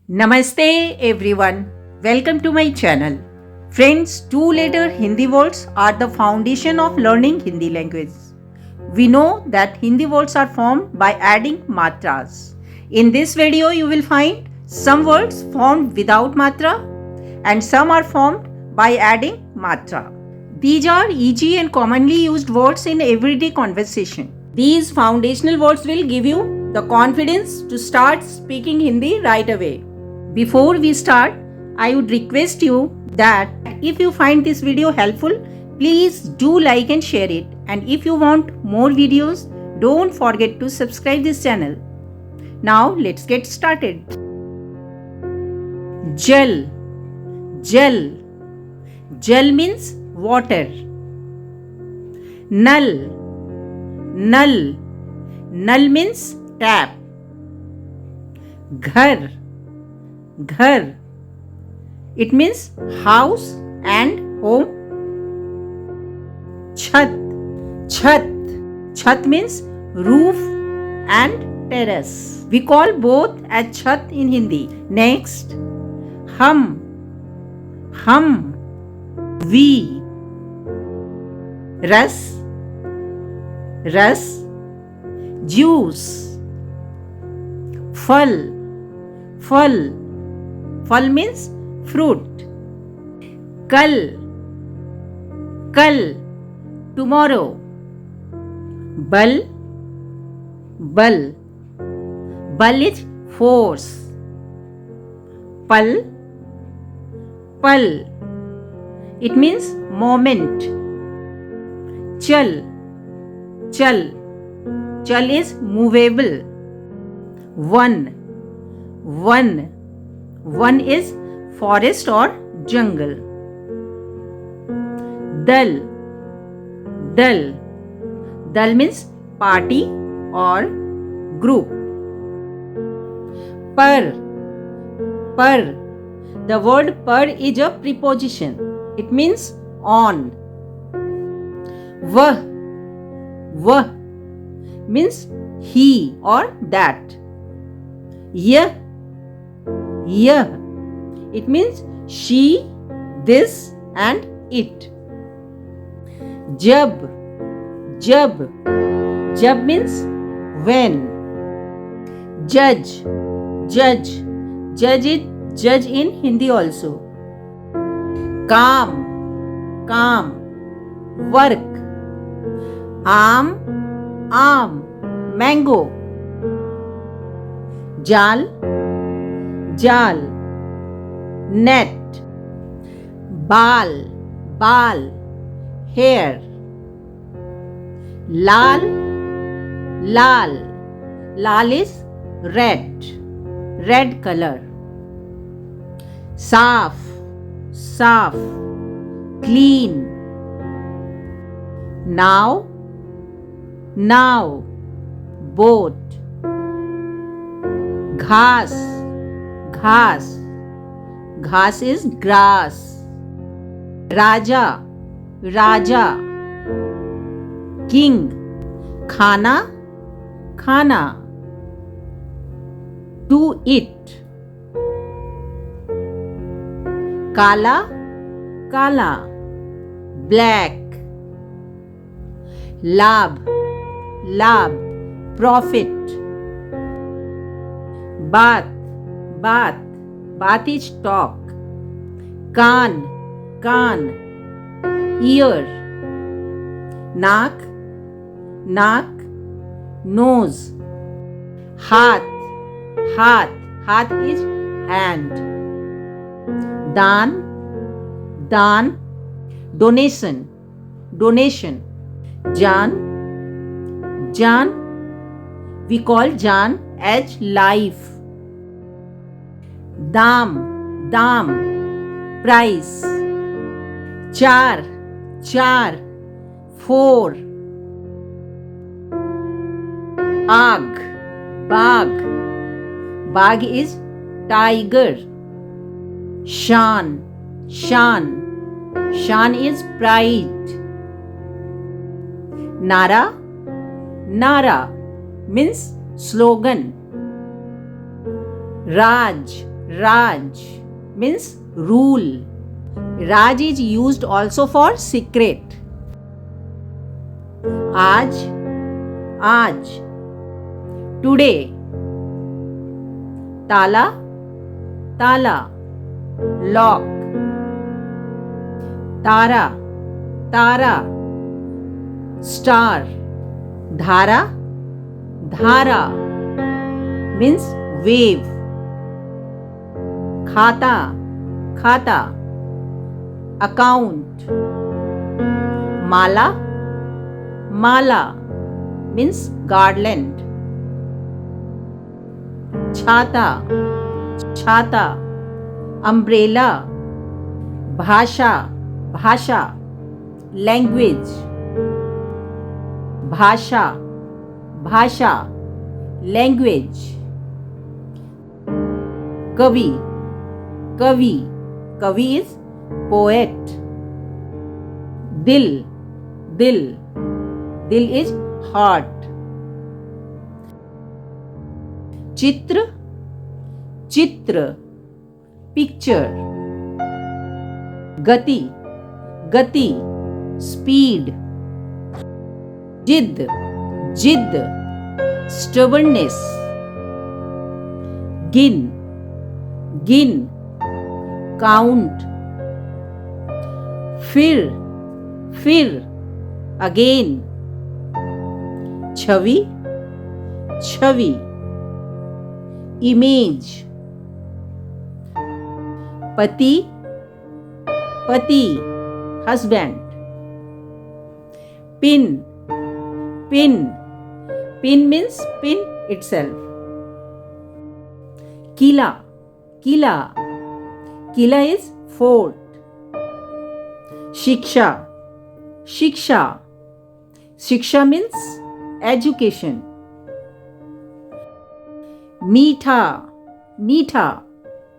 Namaste everyone. Welcome to my channel. Friends, two-letter Hindi words are the foundation of learning Hindi language. We know that Hindi words are formed by adding matras. In this video, you will find some words formed without matra and some are formed by adding matra. These are easy and commonly used words in everyday conversation. These foundational words will give you the confidence to start speaking Hindi right away. Before we start, I would request you that if you find this video helpful, please do like and share it. And if you want more videos, don't forget to subscribe this channel. Now let's get started. Jal. Jal. Jal means water. Nal. Nal. Nal means tap. Ghar. Ghar. It means house and home. Chhat. Chhat. Chhat means roof and terrace. We call both as chhat in Hindi. Next, hum. Hum. We. Ras. Ras. Juice. Phal. Phal. Phal means fruit. Kal. Kal. Tomorrow. Bal. Bal. Bal is force. Pal. Pal. It means moment. Chal. Chal. Chal is movable. One. One. One is forest or jungle. Dal. Dal. Dal means party or group. Per. Per. The word per is a preposition. It means on. Vah. Vah means he or that. Yah. Yah. It means she, this and it. Jab. Jab. Jab means when. Judge. Judge. Judge is judge in Hindi also. Calm. Calm. Work. Aam. Aam. Mango. Jal. Jal. Net. Bal. Bal. Hair. Lal. Lal. Lal is red. Red color. Saaf. Saaf. Clean. Now. Now. Boat. Ghas. Ghas. Ghas is grass. Raja. Raja. King. Khana. Khana. To eat. Kala. Kala. Black. Labh. Labh. Profit. Bath. Bath. Bath is talk. Kaan. Kaan. Ear. Naak. Naak. Nose. Haath. Haath. Haath is hand. Daan. Daan. Donation. Donation. Jaan. Jaan. We call Jaan as life. Dam. Dam. Price. Char. Char. Four. Aag. Baag. Baag is tiger. Shan. Shan. Shan is pride. Nara. Nara means slogan. Raj. Raj means rule. Raj is used also for secret. Aaj, aaj. Today. Tala, tala. Lock. Tara, tara. Star. Dhara, dhara means wave. Khata, khata. Account. Mala, mala means garland. Chhata, chhata. Umbrella. Bhasha, bhasha. Language. Bhasha, bhasha. Language. Kavi, kavi. Kavi is poet. Dil, dil. Dil is heart. Chitra, chitra. Picture. Gati, gati. Speed. Jidd, jidd. Stubbornness. Gin, gin. Count. Fir, fir. Again. Chhavi, chhavi. Image. Pati, pati. Husband. Pin, pin. Pin means pin itself. Kila, kila. Kila is fort. Shiksha, shiksha. Shiksha means education. Meetha, meetha.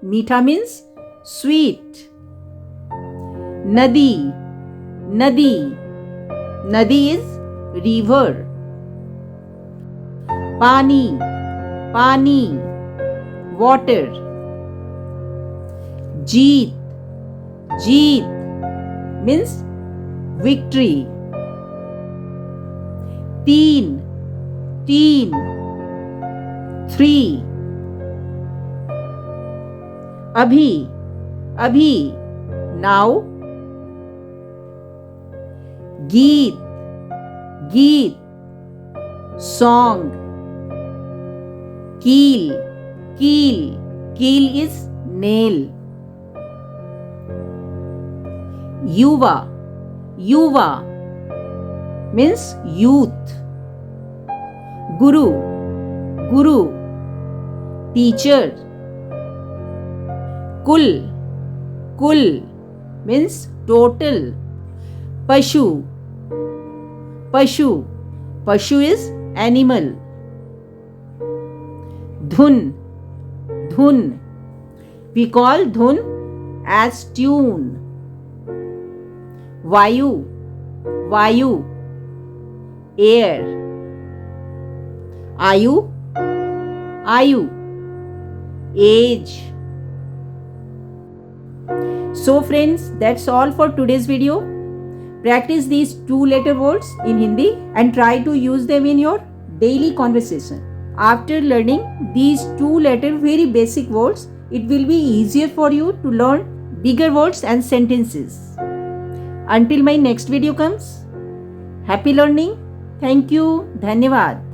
Meetha means sweet. Nadi, nadi. Nadi is river. Pani, pani. Water. Jeet, jeet means victory. Teen, teen. 3. Abhi, abhi. Now. Geet, geet. Song. Keel, keel. Keel is nail. Yuva, yuva means youth. Guru, guru. Teacher. Kul, kul means total. Pashu, pashu. Pashu is animal. Dhun, dhun. We call dhun as tune. Vayu, vayu. Air. Ayu, ayu. Age. So friends, that's all for today's video. Practice these 2-letter words in Hindi and try to use them in your daily conversation. After learning these 2-letter very basic words, it will be easier for you to learn bigger words and sentences. Until my next video comes, happy learning. Thank you. Dhanyavad.